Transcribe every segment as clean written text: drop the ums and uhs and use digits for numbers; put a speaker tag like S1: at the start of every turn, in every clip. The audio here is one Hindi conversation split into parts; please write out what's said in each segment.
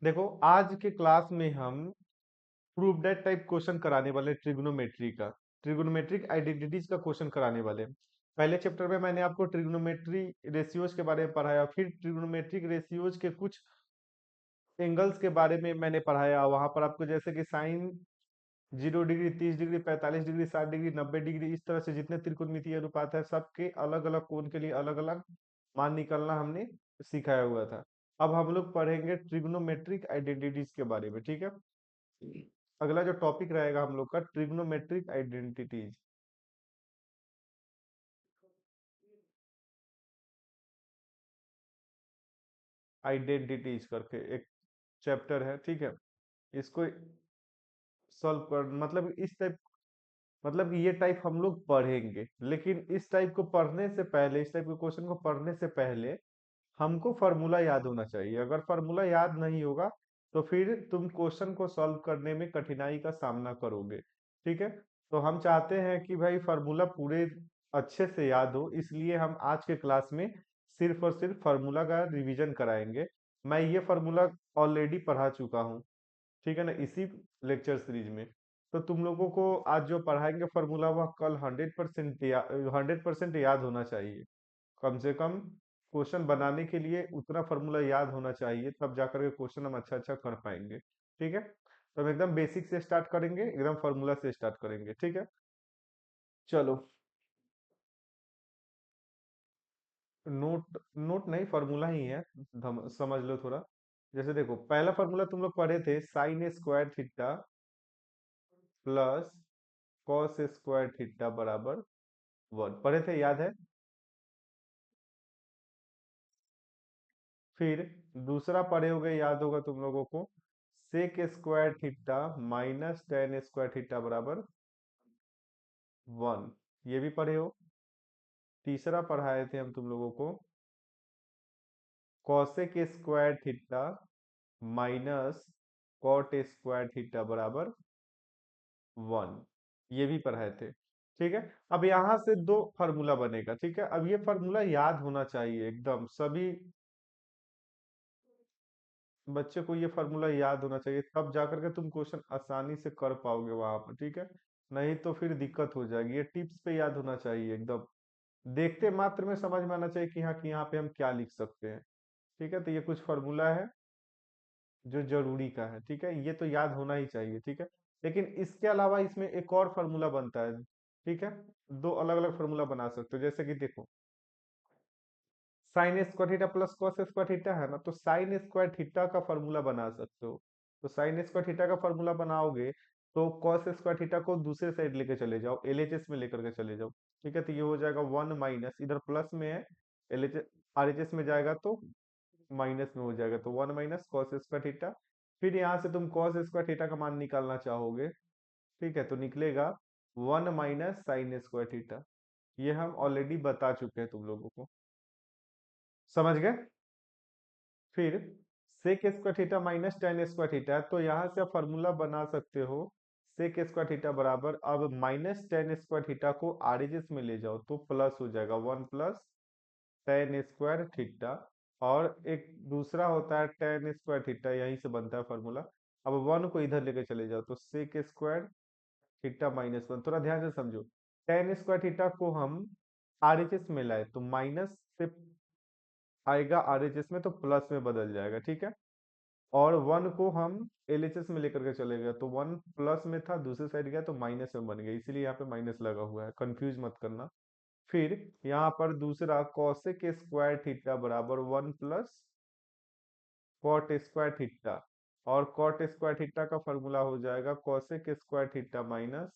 S1: देखो, आज के क्लास में हम प्रूफ दैट टाइप क्वेश्चन कराने वाले ट्रिग्नोमेट्री का, ट्रिग्नोमेट्रिक आइडेंटिटीज का क्वेश्चन कराने वाले हैं। पहले चैप्टर में मैंने आपको ट्रिग्नोमेट्री रेशियोज के बारे में पढ़ाया, फिर ट्रिग्नोमेट्रिक रेशियोज के कुछ एंगल्स के बारे में मैंने पढ़ाया। वहां पर आपको जैसे कि sine 0 degree, 30 degree, 45 degree, 60 degree, 90 degree, इस तरह से जितने त्रिकोणमितीय अनुपात है सबके अलग अलग कोण के लिए अलग अलग मान निकालना हमने सिखाया हुआ था। अब हम लोग पढ़ेंगे ट्रिग्नोमेट्रिक आइडेंटिटीज के बारे में, ठीक है। अगला जो टॉपिक रहेगा हम लोग का ट्रिग्नोमेट्रिक आइडेंटिटीज, आइडेंटिटीज करके एक चैप्टर है, ठीक है। इसको सॉल्व कर मतलब इस टाइप, मतलब ये टाइप हम लोग पढ़ेंगे, लेकिन इस टाइप को पढ़ने से पहले, इस टाइप के क्वेश्चन को पढ़ने से पहले हमको फार्मूला याद होना चाहिए। अगर फार्मूला याद नहीं होगा तो फिर तुम क्वेश्चन को सॉल्व करने में कठिनाई का सामना करोगे, ठीक है। तो हम चाहते हैं कि भाई फार्मूला पूरे अच्छे से याद हो, इसलिए हम आज के क्लास में सिर्फ और सिर्फ फार्मूला का रिवीजन कराएंगे। मैं ये फार्मूला ऑलरेडी पढ़ा चुका हूँ, ठीक है ना, इसी लेक्चर सीरीज में। तो तुम लोगों को आज जो पढ़ाएंगे फार्मूला वह कल 100% याद होना चाहिए। कम से कम क्वेश्चन बनाने के लिए उतना फार्मूला याद होना चाहिए, तब जाकर के क्वेश्चन हम अच्छा अच्छा कर पाएंगे, ठीक है। तो हम एकदम बेसिक से स्टार्ट करेंगे, एकदम फार्मूला से स्टार्ट करेंगे, ठीक है। चलो, नोट नोट नहीं, फार्मूला ही है, समझ लो थोड़ा। जैसे देखो, पहला फार्मूला तुम लोग पढ़े थे, sine square theta plus cos square theta बराबर 1, पढ़े थे, याद है। फिर दूसरा पढ़े होगे, याद होगा तुम लोगों को, sec square theta minus tan square theta बराबर 1, ये भी पढ़े हो। तीसरा पढ़ाए थे हम तुम लोगों को, cosec square theta minus cot square theta बराबर 1, ये भी पढ़ाए थे, ठीक है। अब यहां से दो फार्मूला बनेगा, ठीक है। अब ये फार्मूला याद होना चाहिए एकदम, सभी बच्चे को ये फार्मूला याद होना चाहिए, तब जाकर के तुम क्वेश्चन आसानी से कर पाओगे वहां पर, ठीक है। नहीं तो फिर दिक्कत हो जाएगी। ये टिप्स पे याद होना चाहिए एकदम, देखते मात्र में समझ में आना चाहिए कि हाँ, कि यहाँ पे हम क्या लिख सकते हैं, ठीक है। तो ये कुछ फार्मूला है जो जरूरी का है, ठीक है, ये तो याद होना ही चाहिए, ठीक है। लेकिन इसके अलावा इसमें एक और फार्मूला बनता है, ठीक है। दो अलग अलग फार्मूला बना सकते हो, जैसे कि देखो, sine square theta plus cos square theta है ना, तो साइन स्क्वायर थीटा का फॉर्मूला बना सकते हो। तो साइन स्क्वायर थीटा का फॉर्मूला बनाओगे तो कॉस स्क्वायर थीटा को दूसरे साइड लेके चले जाओ, एलएचएस में लेकर के चले जाओ, ठीक है। तो ये हो जाएगा 1 माइनस, इधर प्लस में है, एलएचएस आरएचएस में जाएगा तो माइनस में हो जाएगा, तो 1 माइनस कॉस स्क्वायर थीटा। फिर यहाँ से तुम कॉस स्क्वायर थीटा का मान निकालना चाहोगे, ठीक है, तो निकलेगा 1 माइनस साइन स्क्वायर थीटा। ये हम ऑलरेडी बता चुके हैं तुम लोगों को, समझ गए। फिर sec square theta minus tan square theta, तो यहां से आप फॉर्मूला बना सकते हो, सेक स्क्वायर थीटा बराबर, अब माइनस टेन स्क्वायर थीटा को आरएचएस में ले जाओ तो प्लस हो जाएगा 1 प्लस टेन स्क्वायर थीटा। और एक दूसरा होता है टेन स्क्वायर थीटा, यहीं से बनता है फॉर्मूला। अब 1 को इधर लेके चले जाओ तो सेक स्क्वायर थीटा माइनस 1, थोड़ा ध्यान से समझो। टेन स्क्वायर थीटा को हम आरएचएस में लाए तो माइनस से आएगा आरएचएस में, तो प्लस में बदल जाएगा, ठीक है। और 1 को हम एलएचएस में लेकर के चले गए तो 1 प्लस में था, दूसरे साइड गया तो माइनस में बन गया, इसीलिए यहाँ पे माइनस लगा हुआ है, कंफ्यूज मत करना। फिर यहाँ पर दूसरा कॉसेक स्क्वायर थीटा बराबर 1 प्लस कॉट स्क्वायर थीटा, और कॉट स्क्वायर थीटा का फॉर्मूला हो जाएगा कॉसेक स्क्वायर थीटा माइनस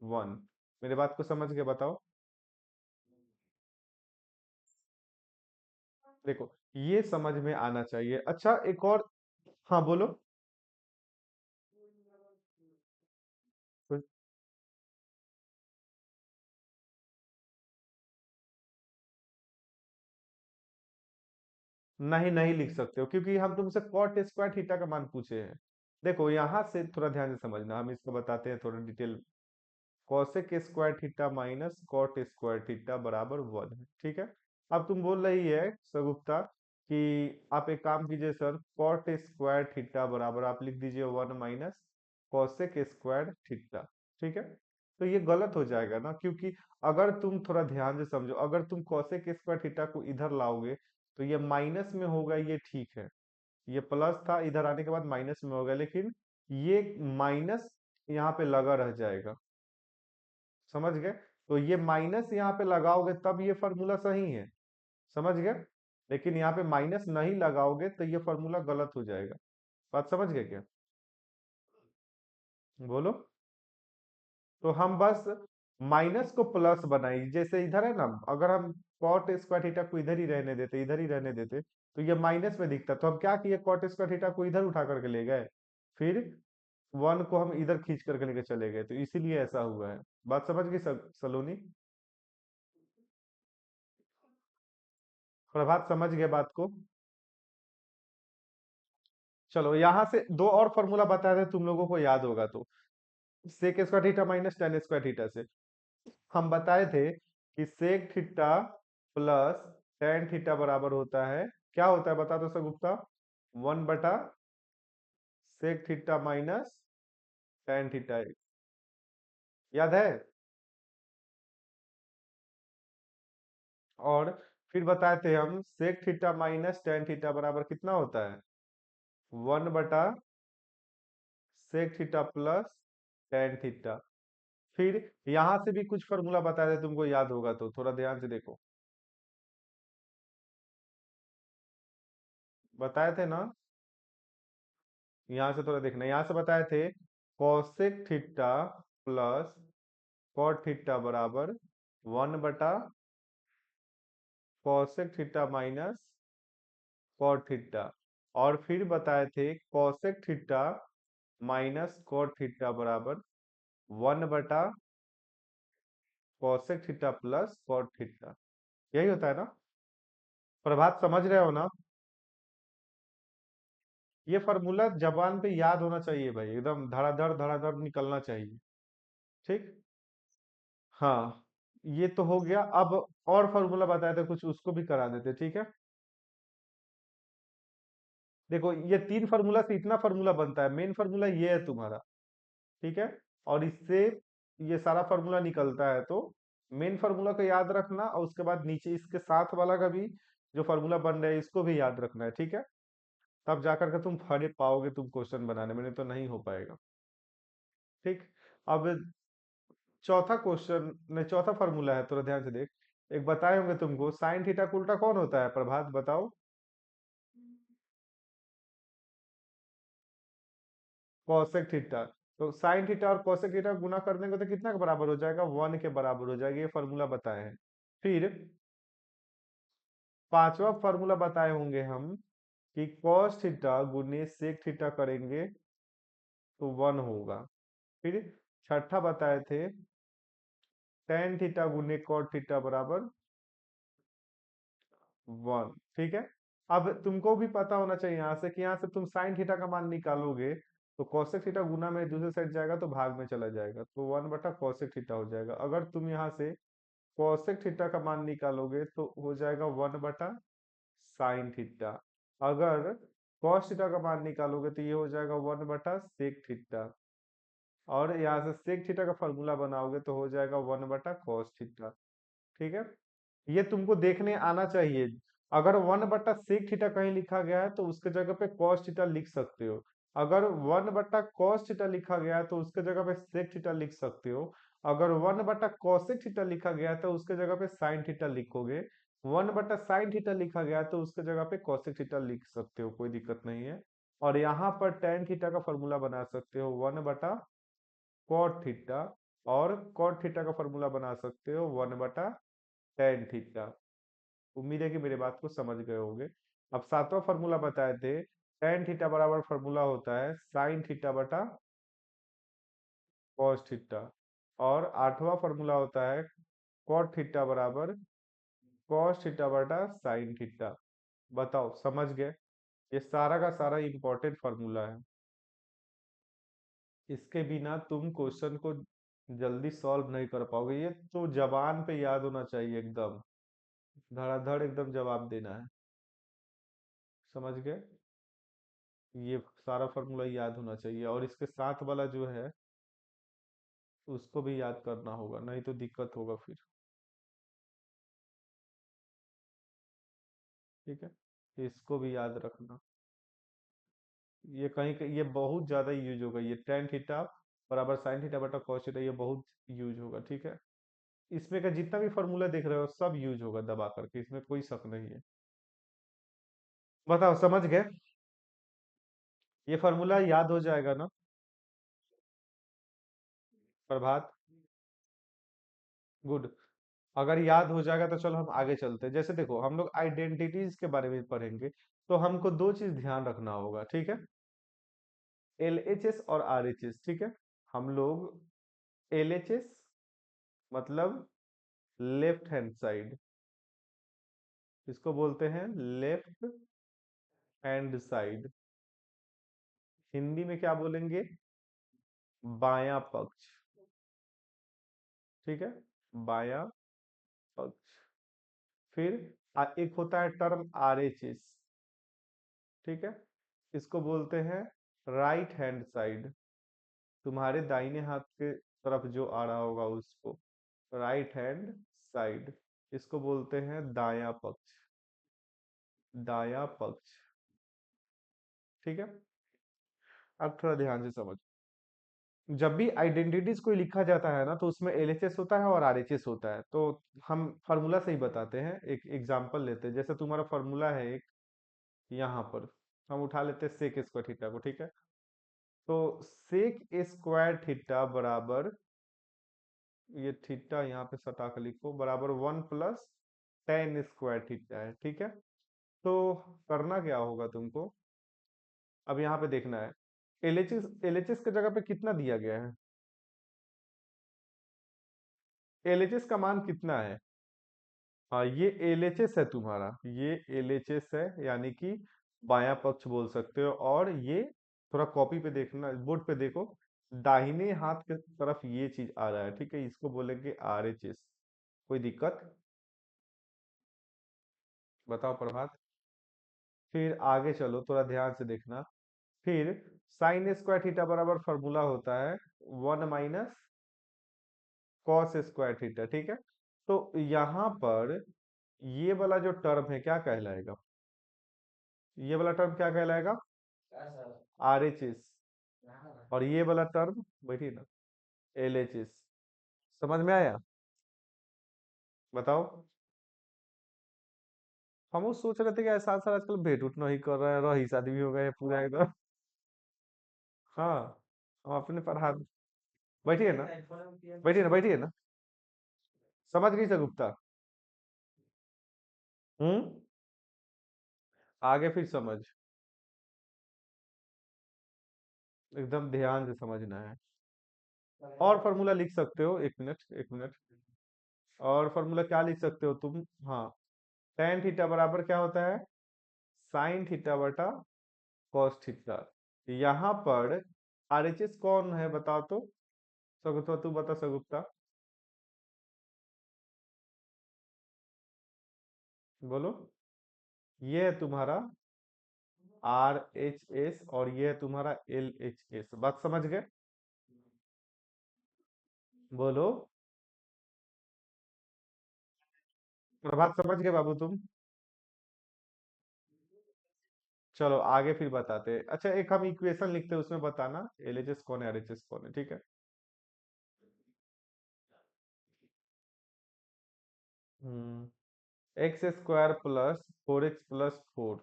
S1: 1। मेरे बात को समझ के बताओ। देखो, ये समझ में आना चाहिए। अच्छा, एक और, हाँ बोलो। नहीं, नहीं लिख सकते हो, क्योंकि हम तुमसे कॉट स्क्वायर थीटा का मान पूछे हैं। देखो, यहां से थोड़ा ध्यान से समझना, हम इसको बताते हैं थोड़ा detail. Cosec square theta minus cot square theta बराबर 1 है, ठीक है। अब तुम बोल रही है सगुप्ता कि आप एक काम कीजिए सर, कॉट स्क्वायर थीटा बराबर आप लिख दीजिए 1 - कॉसेक स्क्वायर थीटा। ठीक है, तो ये गलत हो जाएगा ना, क्योंकि अगर तुम थोड़ा ध्यान से समझो, अगर तुम कॉसेक स्क्वायर थीटा को इधर लाओगे तो ये माइनस में होगा, ये ठीक है। ये प्लस था, इधर आने के बाद माइनस में होगा, लेकिन ये माइनस यहाँ पे लगा रह जाएगा। समझ गए? तो ये माइनस यहाँ पे लगाओगे तब ये फॉर्मूला सही है। समझ गए? लेकिन यहाँ पे माइनस नहीं लगाओगे तो ये फॉर्मूला गलत हो जाएगा। बात समझ गए क्या? बोलो। तो हम बस माइनस को प्लस बनाई, जैसे इधर है ना, अगर हम कॉट स्क्वायर थीटा को इधर ही रहने देते, इधर ही रहने देते, तो ये माइनस में दिखता, तो हम क्या किए, कॉट स्क्वायर थीटा को इधर उठा करके ले गए, फिर वन को हम इधर खींच करके लेके चले गए, तो इसीलिए ऐसा हुआ है। बात समझ गई सलोनी? प्रभात समझ गए बात को? चलो यहाँ से दो और फॉर्मूला बताए थे, तुम लोगों को याद होगा तो, sec square theta minus tan square theta से हम बताए थे कि sec theta plus tan theta बराबर होता है, क्या होता है बता दो सर गुप्ता? 1 बटा sec theta minus tan theta. याद है? और फिर बताए थे हम sec theta minus tan theta बराबर कितना होता है? 1 बटा sec theta plus tan theta. फिर यहां से भी कुछ फॉर्मूला बताया था, तुमको याद होगा तो थोड़ा ध्यान से देखो। बताए थे ना? यहाँ से थोड़ा देखना, यहाँ से बताए थे cosec theta plus cot theta बराबर 1 बटा cosec theta minus cot theta. और फिर बताए थे cosec theta minus cot theta बराबर 1 बटा cosec theta plus cot theta. यही होता है ना? प्रभात समझ रहे हो ना? ये फॉर्मूला जबान पे याद होना चाहिए भाई, एकदम धड़ाधड़ निकलना चाहिए। ठीक। हाँ, ये तो हो गया। अब और फॉर्मूला बताए थे कुछ, उसको भी करा देते, ठीक है? देखो, ये तीन फार्मूला से इतना फार्मूला बनता है, मेन फार्मूला ये है तुम्हारा। ठीक है? और इससे ये सारा फार्मूला निकलता है, तो मेन फार्मूला को याद रखना, और उसके बाद नीचे इसके साथ वाला का भी जो फार्मूला बन रहा है इसको भी याद रखना है, ठीक है? तब जाकर के तुम फड़े पाओगे, तुम क्वेश्चन बनाने में, नहीं तो नहीं हो पाएगा। ठीक। अब चौथा क्वेश्चन नहीं, चौथा फार्मूला है, थोड़ा ध्यान से देख। एक बताए होंगे तुमको, साइन थीटा का उल्टा कौन होता है? प्रभात बताओ। Cosec theta. तो साइन थीटा और कॉसेक थीटा गुना कर देंगे तो कितना के बराबर हो जाएगा? 1 के बराबर हो जाएगा। ये फॉर्मूला बताए हैं। फिर पांचवा फॉर्मूला बताए होंगे हम कि कॉस थीटा गुने सेक थीटा करेंगे तो 1 होगा। फिर छठा बताए थे टेन थीटा गुने कॉट थीटा बराबर 1। ठीक है? अब तुमको भी पता होना चाहिए यहाँ से कि यहाँ से तुम साइन थीटा का मान निकालोगे तो कॉसेक थीटा गुना में दूसरे साइड जाएगा तो भाग में चला जाएगा, तो 1 बटा कॉसेक थीटा हो जाएगा। अगर तुम यहाँ से कॉसेक थीटा का मान निकालोगे तो हो जाएगा 1 बटा साइन थीटा। अगर कॉस थीटा का मान निकालोगे तो ये हो जाएगा 1 बटा सेक थीटा। और यहाँ से सेक थीटा का फॉर्मूला बनाओगे तो हो जाएगा 1 बटा कॉस थीटा। ठीक है? ये तुमको देखने आना चाहिए। अगर 1 बटा सेक थीटा कहीं लिखा गया है तो उसके जगह पे कॉस थीटा लिख सकते हो। अगर 1 बटा कॉस थीटा लिखा गया है तो उसके जगह पे सेक थीटा लिख सकते हो। अगर 1 बटा कॉसेक थीटा लिखा गया है तो उसके जगह पे साइन थीटा लिखोगे। 1 बटा साइन थीटा लिखा गया है तो उसके जगह पे कॉसेक थीटा लिख सकते हो, कोई दिक्कत नहीं है। और यहाँ पर टेन थीटा का फॉर्मूला बना सकते हो 1 बटा कॉट थीटा। और कॉट थीटा का फॉर्मूला बना सकते हो 1 बटा टेन थीटा। उम्मीद है कि मेरे बात को समझ गए होंगे। अब सातवां फॉर्मूला बताए थे, टेन थीटा बराबर फॉर्मूला होता है साइन थीटा बटा कॉस थीटा। और आठवां फॉर्मूला होता है कॉट थीटा बराबर कॉस थीटा बटा साइन थीटा। बताओ समझ गए? ये सारा का सारा इंपॉर्टेंट फॉर्मूला है। इसके बिना तुम क्वेश्चन को जल्दी सॉल्व नहीं कर पाओगे, ये तो जबान पे याद होना चाहिए एकदम, धड़ाधड़ एकदम जवाब देना है। समझ गए? ये सारा फॉर्मूला याद होना चाहिए, और इसके साथ वाला जो है उसको भी याद करना होगा, नहीं तो दिक्कत होगा फिर। ठीक है, इसको भी याद रखना। ये कहीं ये बहुत ज्यादा यूज होगा, ये टेन थीटा बराबर साइन थीटा बटा कॉस थीटा, ये बहुत यूज होगा। ठीक है, इसमें का जितना भी फॉर्मूला देख रहे हो सब यूज होगा दबा करके, इसमें कोई शक नहीं है। बताओ, समझ गए? ये फॉर्मूला याद हो जाएगा ना प्रभात? गुड। अगर याद हो जाएगा तो चलो हम आगे चलते हैं। जैसे देखो, हम लोग आइडेंटिटीज के बारे में पढ़ेंगे, तो हमको दो चीज ध्यान रखना होगा। ठीक है, एलएचएस और आरएचएस। ठीक है, हम लोग एलएचएस मतलब लेफ्ट हैंड साइड, इसको बोलते हैं लेफ्ट हैंड साइड। हिंदी में क्या बोलेंगे? बायां पक्ष। ठीक है, बायां पक्ष। फिर एक होता है टर्म आरएचएस। ठीक है, इसको बोलते हैं राइट हैंड साइड। तुम्हारे दाहिने हाथ के तरफ जो आ रहा होगा उसको राइट हैंड साइड। इसको बोलते हैं दायां पक्ष, दायां पक्ष। ठीक है, अब थोड़ा ध्यान से समझ। जब भी आइडेंटिटीज कोई लिखा जाता है ना, तो उसमें एलएचएस होता है और आरएचएस होता है। तो हम फार्मूला से ही बताते हैं, एक एग्जांपल लेते हैं। जैसे तुम्हारा फार्मूला है एक, यहाँ पर हम उठा लेते हैं सेक स्क्वायर थीटा को। ठीक है, तो सेक स्क्वायर थीटा बराबर, ये थीटा यहाँ पे सटा के लिखो, बराबर 1 प्लस टेन स्क्वायर थीटा है। ठीक है, तो करना क्या होगा तुमको, अब यहाँ पे देखना है एलएचएस, एलएचएस की जगह पे कितना दिया गया है, एलएचएस का मान कितना है? हाँ, ये एलएचएस है तुम्हारा, ये एलएचएस है, यानी कि बायां पक्ष बोल सकते हो। और ये थोड़ा कॉपी पे देखना, बोर्ड पे देखो, दाहिने हाथ की तरफ ये चीज आ रहा है। ठीक है, इसको बोलेंगे आरएचएस। कोई दिक्कत? बताओ प्रभात। फिर आगे चलो, थोड़ा ध्यान से देखना। फिर साइन स्क्वायर थीटा बराबर फॉर्मूला होता है 1 माइनस कॉस स्क्वायर थीटा। ठीक है, तो यहाँ पर ये वाला जो टर्म है क्या कहलाएगा? ये वाला टर्म क्या कहलाएगा? आरएचएस। और ये वाला टर्म, बैठिए ना, एलएचएस। समझ में आया? बताओ। हम वो सोच रहे थे कि ऐसा सर आजकल भेंट उठ नहीं कर रहे हैं, रही शादी भी हो गए पूरा एकदम। हाँ, हम अपने पर हाथ। बैठिए ना, बैठिए ना, बैठिए ना। समझ गई सर गुप्ता? हम्म, आगे फिर समझ, एकदम ध्यान से समझना है। और फॉर्मूला लिख सकते हो, एक मिनट एक मिनट। और फॉर्मूला क्या लिख सकते हो तुम? हाँ, टेन थीटा बराबर क्या होता है? साइन थीटा बटा कॉस थीटा। यहाँ पर आरएचएस कौन है बताओ तो? सगुप्ता तू बता, सगुप्ता बोलो। ये है तुम्हारा आर एच एस, और ये है तुम्हारा एल एच एस। बात समझ गए? बोलो। प्रभात, समझ गए बाबू तुम? चलो आगे फिर बताते हैं। अच्छा, एक हम इक्वेशन लिखते हैं, उसमें बताना एलएचएस कौन है, आरएचएस कौन है। ठीक है, एक्स स्क्वायर प्लस 4x+4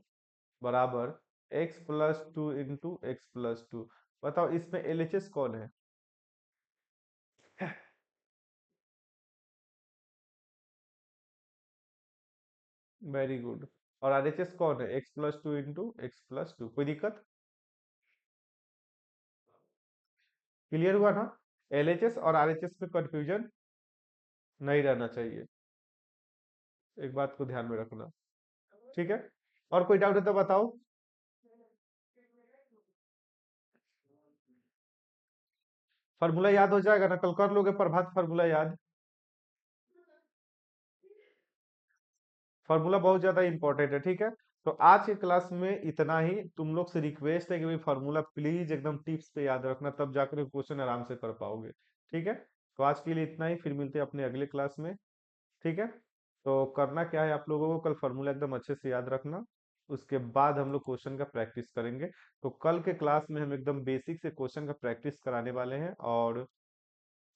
S1: बराबर x+2 × x+2। बताओ इसमें एलएचएस कौन है? Very good. और आरएचएस कौन है? x+2 × x+2। कोई दिक्कत? क्लियर हुआ ना? एलएचएस और आरएचएस में कंफ्यूजन नहीं रहना चाहिए, एक बात को ध्यान में रखना। ठीक है, और कोई डाउट है तो बताओ। फार्मूला याद हो जाएगा ना? कल कर लोगे प्रभात फार्मूला याद? फार्मूला बहुत ज्यादा इंपॉर्टेंट है, ठीक है। तो आज के क्लास में इतना ही, तुम लोग से रिक्वेस्ट है कि भाई फार्मूला प्लीज एकदम टिप्स पे याद रखना, तब जाकर क्वेश्चन आराम से कर पाओगे, ठीक है। तो आज के लिए इतना ही, फिर मिलते हैं अपने अगले क्लास में, ठीक है। तो करना क्या है आप लोगों को, कल फार्मूला एकदम अच्छे से याद रखना, उसके बाद हम लोग क्वेश्चन का प्रैक्टिस करेंगे। तो कल के क्लास में हम एकदम बेसिक से क्वेश्चन का प्रैक्टिस कराने वाले हैं, और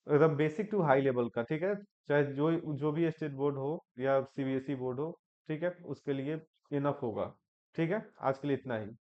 S1: एकदम बेसिक टू हाई लेवल का, ठीक है। चाहे जो जो भी स्टेट बोर्ड हो या सीबीएसई बोर्ड हो, ठीक है, उसके लिए इनफ होगा, ठीक है। आज के लिए इतना ही।